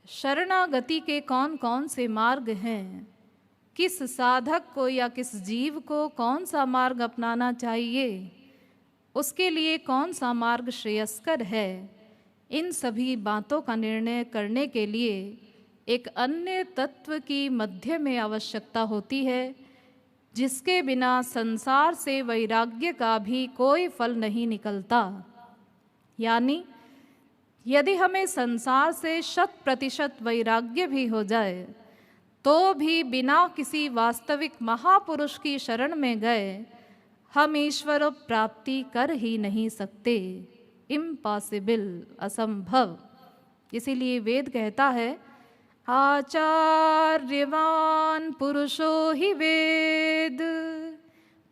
शरणागति के कौन कौन से मार्ग हैं, किस साधक को या किस जीव को कौन सा मार्ग अपनाना चाहिए, उसके लिए कौन सा मार्ग श्रेयस्कर है, इन सभी बातों का निर्णय करने के लिए एक अन्य तत्व की मध्य में आवश्यकता होती है, जिसके बिना संसार से वैराग्य का भी कोई फल नहीं निकलता। यानी यदि हमें संसार से 100% वैराग्य भी हो जाए तो भी बिना किसी वास्तविक महापुरुष की शरण में गए हम ईश्वर प्राप्ति कर ही नहीं सकते। इम्पॉसिबल, असंभव। इसीलिए वेद कहता है आचार्यवान पुरुषो हि वेद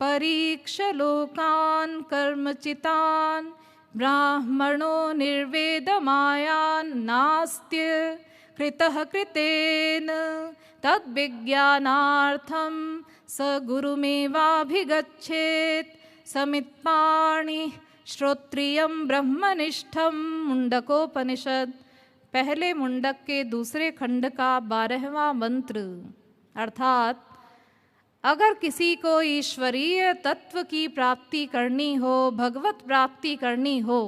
परीक्ष लोकान कर्मचितान ब्राह्मणो निर्वेदमायान् नास्त्य कृतः कृतेन तद्विज्ञानार्थं स गुरुमेवाभिगच्छेत् समित्पाणि श्रोत्रियं ब्रह्मनिष्ठं। मुंडकोपनिषद पहले मुंडक के दूसरे खंड का 12वां मंत्र। अर्थात अगर किसी को ईश्वरीय तत्व की प्राप्ति करनी हो, भगवत प्राप्ति करनी हो,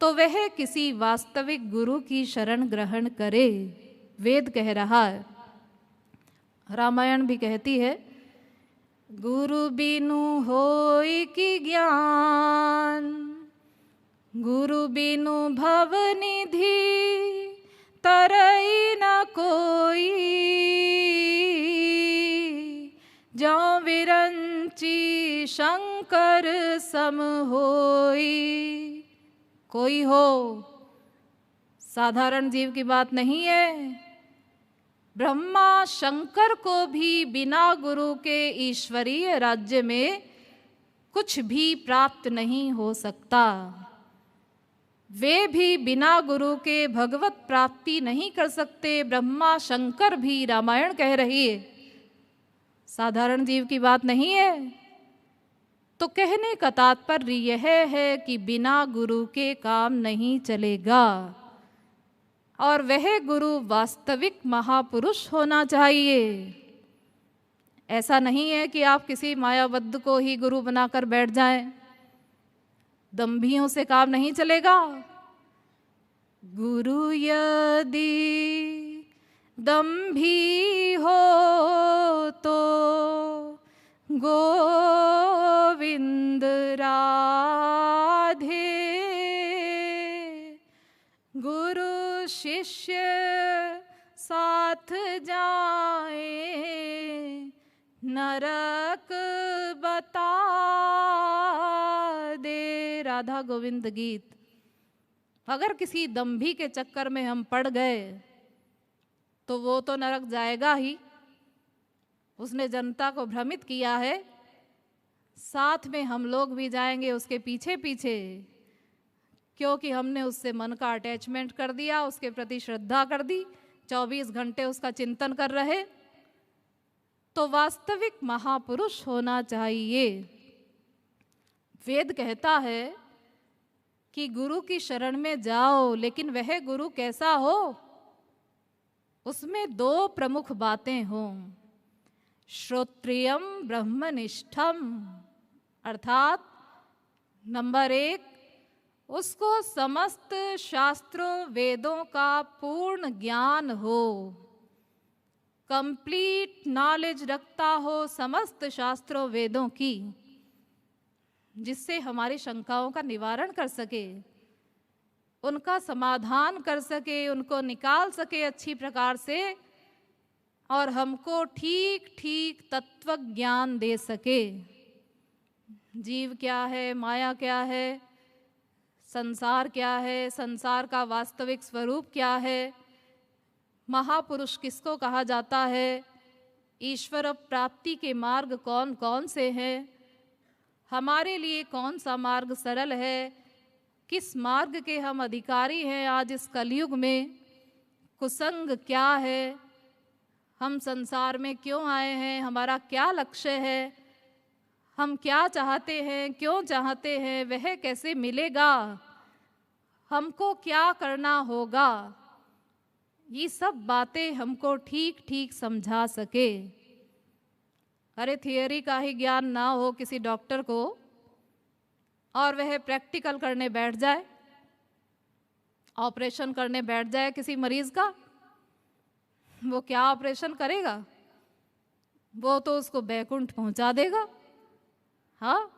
तो वह किसी वास्तविक गुरु की शरण ग्रहण करे। वेद कह रहा है, रामायण भी कहती है, गुरु बिनु होय कि ज्ञान, गुरु बिनु भव निधि तरई न कोई, जो विरंची शंकर सम होई। कोई हो, साधारण जीव की बात नहीं है। ब्रह्मा शंकर को भी बिना गुरु के ईश्वरीय राज्य में कुछ भी प्राप्त नहीं हो सकता। वे भी बिना गुरु के भगवत प्राप्ति नहीं कर सकते। ब्रह्मा शंकर भी, रामायण कह रही है, साधारण जीव की बात नहीं है। तो कहने का तात्पर्य यह है कि बिना गुरु के काम नहीं चलेगा, और वह गुरु वास्तविक महापुरुष होना चाहिए। ऐसा नहीं है कि आप किसी मायाबद्ध को ही गुरु बनाकर बैठ जाएं, दंभियों से काम नहीं चलेगा। गुरु यदि दंभी हो तो गोविंद राधे, गुरु शिष्य साथ जाए नरक बता दे। राधा गोविंद गीत। अगर किसी दंभी के चक्कर में हम पड़ गए तो वो तो नरक जाएगा ही। उसने जनता को भ्रमित किया है, साथ में हम लोग भी जाएंगे उसके पीछे पीछे, क्योंकि हमने उससे मन का अटैचमेंट कर दिया, उसके प्रति श्रद्धा कर दी, 24 घंटे उसका चिंतन कर रहे। तो वास्तविक महापुरुष होना चाहिए। वेद कहता है कि गुरु की शरण में जाओ, लेकिन वह गुरु कैसा हो, उसमें 2 प्रमुख बातें हों। श्रोत्रियम ब्रह्मनिष्ठम, अर्थात नंबर 1, उसको समस्त शास्त्रों वेदों का पूर्ण ज्ञान हो, कंप्लीट नॉलेज रखता हो समस्त शास्त्रों वेदों की, जिससे हमारी शंकाओं का निवारण कर सके, उनका समाधान कर सके, उनको निकाल सके अच्छी प्रकार से, और हमको ठीक ठीक तत्व ज्ञान दे सके। जीव क्या है, माया क्या है, संसार क्या है, संसार का वास्तविक स्वरूप क्या है, महापुरुष किसको कहा जाता है, ईश्वर प्राप्ति के मार्ग कौन कौन से हैं, हमारे लिए कौन सा मार्ग सरल है, किस मार्ग के हम अधिकारी हैं आज इस कलयुग में, कुसंग क्या है, हम संसार में क्यों आए हैं, हमारा क्या लक्ष्य है, हम क्या चाहते हैं, क्यों चाहते हैं, वह कैसे मिलेगा, हमको क्या करना होगा, ये सब बातें हमको ठीक ठीक समझा सके। अरे थियरी का ही ज्ञान ना हो किसी डॉक्टर को और वह प्रैक्टिकल करने बैठ जाए, ऑपरेशन करने बैठ जाए किसी मरीज का, वो क्या ऑपरेशन करेगा? वो तो उसको बैकुंठ पहुंचा देगा। हाँ,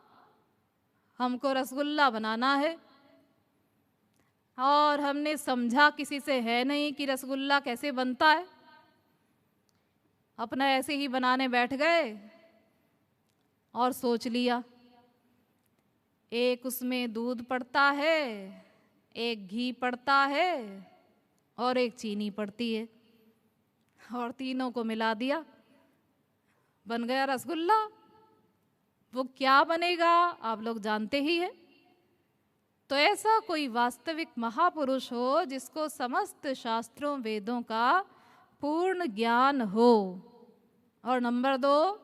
हमको रसगुल्ला बनाना है और हमने समझा किसी से है नहीं कि रसगुल्ला कैसे बनता है, अपना ऐसे ही बनाने बैठ गए और सोच लिया एक उसमें दूध पड़ता है, एक घी पड़ता है और एक चीनी पड़ती है, और तीनों को मिला दिया, बन गया रसगुल्ला। वो क्या बनेगा आप लोग जानते ही हैं। तो ऐसा कोई वास्तविक महापुरुष हो जिसको समस्त शास्त्रों वेदों का पूर्ण ज्ञान हो। और नंबर 2,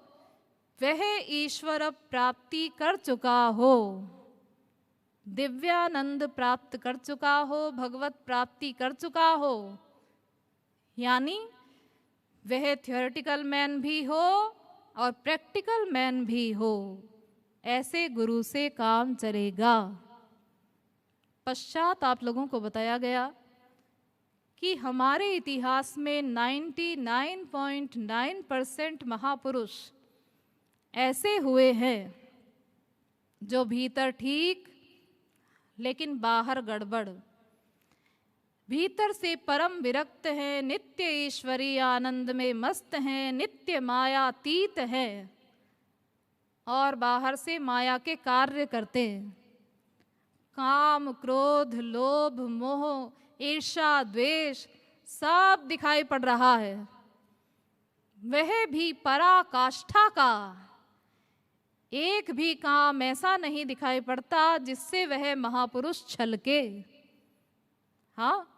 वह ईश्वर प्राप्ति कर चुका हो, दिव्यानंद प्राप्त कर चुका हो, भगवत प्राप्ति कर चुका हो, यानी वह थ्योरेटिकल मैन भी हो और प्रैक्टिकल मैन भी हो। ऐसे गुरु से काम चलेगा। पश्चात आप लोगों को बताया गया कि हमारे इतिहास में 99.9% महापुरुष ऐसे हुए हैं जो भीतर ठीक लेकिन बाहर गड़बड़, भीतर से परम विरक्त हैं, नित्य ईश्वरीय आनंद में मस्त हैं, नित्य मायातीत हैं और बाहर से माया के कार्य करते हैं। काम, क्रोध, लोभ, मोह, ईर्ष्या, द्वेष सब दिखाई पड़ रहा है। वह भी पराकाष्ठा का एक भी काम ऐसा नहीं दिखाई पड़ता जिससे वह महापुरुष छलके। हाँ,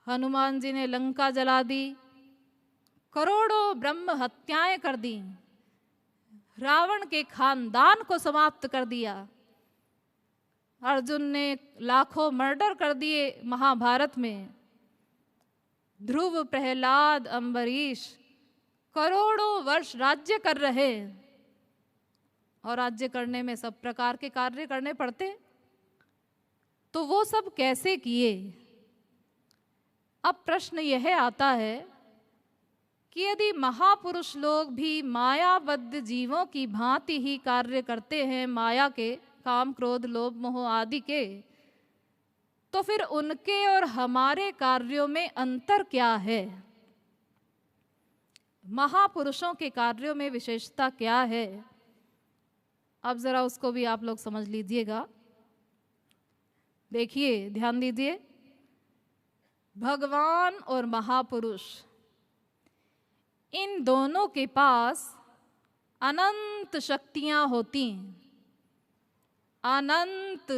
हनुमान जी ने लंका जला दी, करोड़ों ब्रह्म हत्याएं कर दी, रावण के खानदान को समाप्त कर दिया, अर्जुन ने लाखों मर्डर कर दिए महाभारत में, ध्रुव, प्रहलाद, अम्बरीश करोड़ों वर्ष राज्य कर रहे, और राज्य करने में सब प्रकार के कार्य करने पड़ते। तो वो सब कैसे किए? अब प्रश्न यह आता है कि यदि महापुरुष लोग भी मायाबद्ध जीवों की भांति ही कार्य करते हैं, माया के, काम, क्रोध, लोभ, मोह आदि के, तो फिर उनके और हमारे कार्यों में अंतर क्या है? महापुरुषों के कार्यों में विशेषता क्या है? अब जरा उसको भी आप लोग समझ लीजिएगा। देखिए, ध्यान दीजिए। भगवान और महापुरुष, इन दोनों के पास अनंत शक्तियां होती हैं, अनंत।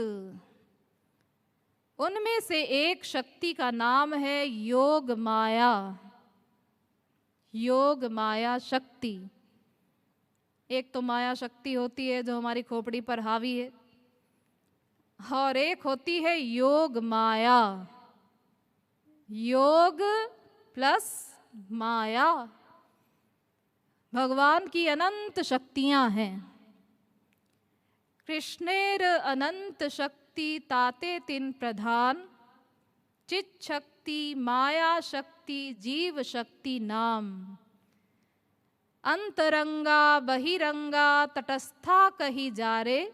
उनमें से एक शक्ति का नाम है योग माया, योग माया शक्ति। एक तो माया शक्ति होती है जो हमारी खोपड़ी पर हावी है, और एक होती है योग माया, योग प्लस माया। भगवान की अनंत शक्तियां हैं। कृष्णेर अनंत शक्ति ताते तिन प्रधान, चित शक्ति, माया शक्ति, जीव शक्ति नाम। अंतरंगा बहिरंगा तटस्था कही जारे,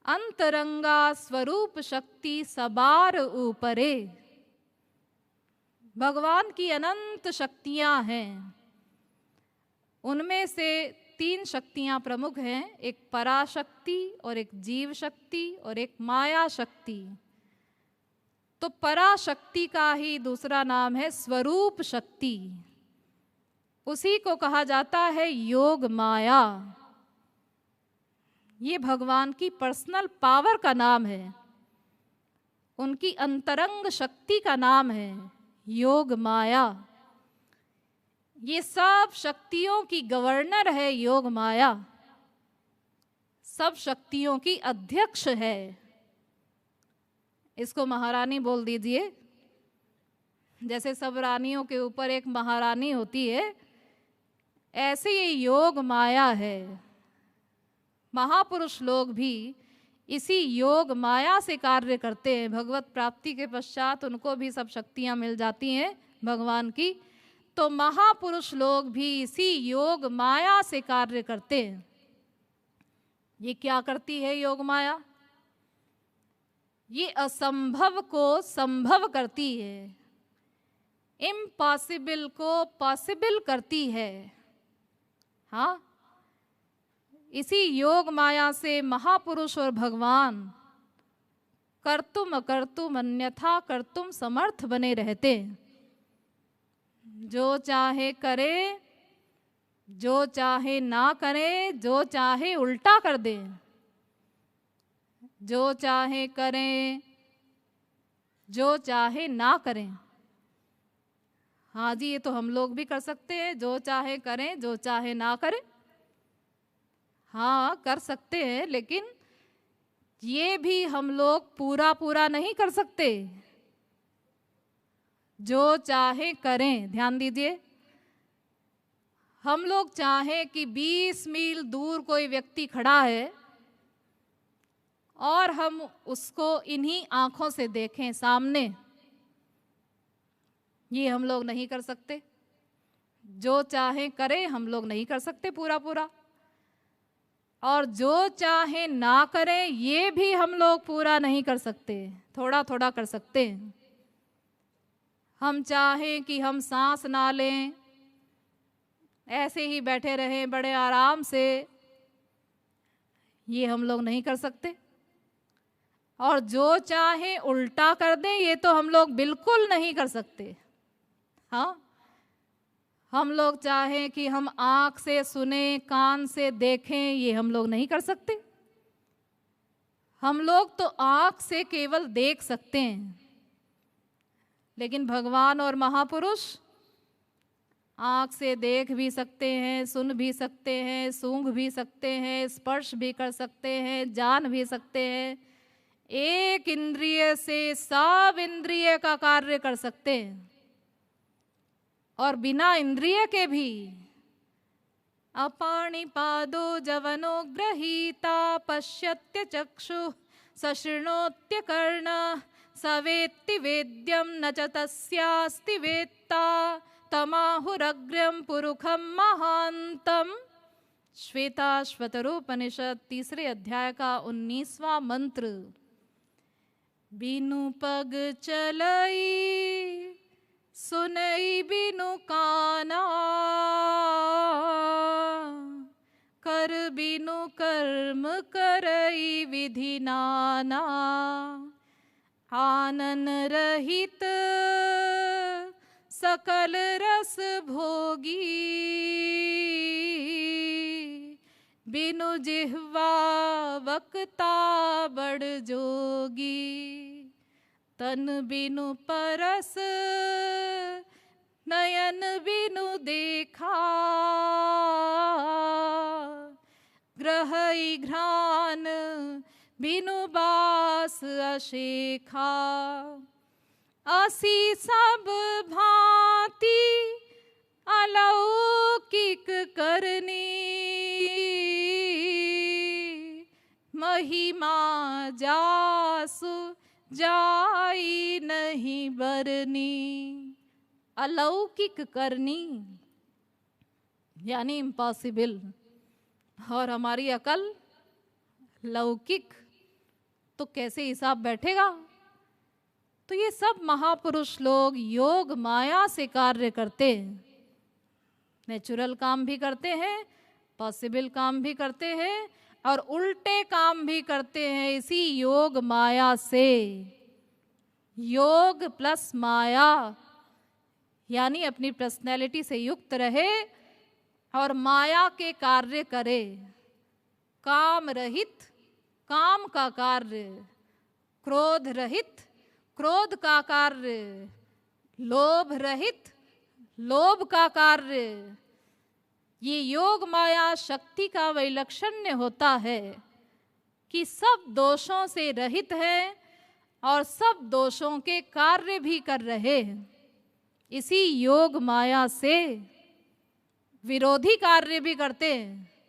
अंतरंगा स्वरूप शक्ति सबार ऊपरे। भगवान की अनंत शक्तियां हैं। उनमें से 3 शक्तियां प्रमुख हैं, एक पराशक्ति और एक जीव शक्ति और एक माया शक्ति। तो पराशक्ति का ही दूसरा नाम है स्वरूप शक्ति, उसी को कहा जाता है योग माया। ये भगवान की पर्सनल पावर का नाम है, उनकी अंतरंग शक्ति का नाम है योग माया। ये सब शक्तियों की गवर्नर है योग माया, सब शक्तियों की अध्यक्ष है। इसको महारानी बोल दीजिए। जैसे सब रानियों के ऊपर एक महारानी होती है, ऐसे ये योग माया है। महापुरुष लोग भी इसी योग माया से कार्य करते हैं। भगवत प्राप्ति के पश्चात उनको भी सब शक्तियां मिल जाती हैं भगवान की, तो महापुरुष लोग भी इसी योग माया से कार्य करते हैं। ये क्या करती है योग माया? ये असंभव को संभव करती है, इम्पॉसिबल को पॉसिबल करती है। हाँ, इसी योग माया से महापुरुष और भगवान कर्तुम अकर्तुम अन्यथा कर्तुम समर्थ बने रहते हैं। जो चाहे करे, जो चाहे ना करे, जो चाहे उल्टा कर दे, जो चाहे करें, जो चाहे ना करें। हाँ जी, ये तो हम लोग भी कर सकते हैं, जो चाहे करें, जो चाहे ना करें। हाँ, कर सकते हैं, लेकिन ये भी हम लोग पूरा पूरा नहीं कर सकते। जो चाहे करें, ध्यान दीजिए, हम लोग चाहें कि 20 मील दूर कोई व्यक्ति खड़ा है और हम उसको इन्हीं आंखों से देखें सामने, ये हम लोग नहीं कर सकते। जो चाहे करें हम लोग नहीं कर सकते पूरा पूरा, और जो चाहे ना करें ये भी हम लोग पूरा नहीं कर सकते, थोड़ा थोड़ा कर सकते हैं। हम चाहें कि हम सांस ना लें, ऐसे ही बैठे रहें बड़े आराम से, ये हम लोग नहीं कर सकते। और जो चाहे उल्टा कर दें, ये तो हम लोग बिल्कुल नहीं कर सकते। हाँ, हम लोग चाहें कि हम आँख से सुने, कान से देखें, ये हम लोग नहीं कर सकते। हम लोग तो आँख से केवल देख सकते हैं, लेकिन भगवान और महापुरुष आँख से देख भी सकते हैं, सुन भी सकते हैं, सूंघ भी सकते हैं, स्पर्श भी कर सकते हैं, जान भी सकते हैं। एक इंद्रिय से सब इंद्रिय का कार्य कर सकते हैं, और बिना इंद्रिय के भी। अपाणिपादो जवनो गृहीता पश्यत्य चक्षु सशृणोत्य कर्ण सवेत्ति वेद्यं न च तस्यास्ति वेत्ता तमाहुरग्र्यं पुरुखं महान्तम्। श्वेताश्वतरोपनिषद 3 अध्याय का 19वां मंत्र। बिनु पग चलई सुनई बिनु काना, कर बिनु कर्म करई विधि नाना। आनन रहित सकल रस भोगी, बिनु जिह्वा वक्ता बड़ जोगी। तन बिनु परस नयन बिनु देखा, ग्रहई घ्राण बिनु बास अशेखा। असी सब भांति अलौकिक करनी, महिमा जासु जाई नहीं बरनी। अलौकिक करनी यानी इम्पॉसिबल, और हमारी अकल लौकिक, तो कैसे हिसाब बैठेगा? तो ये सब महापुरुष लोग योग माया से कार्य करते हैं। नेचुरल काम भी करते हैं, पॉसिबल काम भी करते हैं, और उल्टे काम भी करते हैं इसी योग माया से। योग प्लस माया यानी अपनी पर्सनैलिटी से युक्त रहे और माया के कार्य करे। काम रहित काम का कार्य, क्रोध रहित क्रोध का कार्य, लोभ रहित लोभ का कार्य। ये योग माया शक्ति का वैलक्षण्य होता है कि सब दोषों से रहित है और सब दोषों के कार्य भी कर रहे हैं। इसी योग माया से विरोधी कार्य भी करते हैं।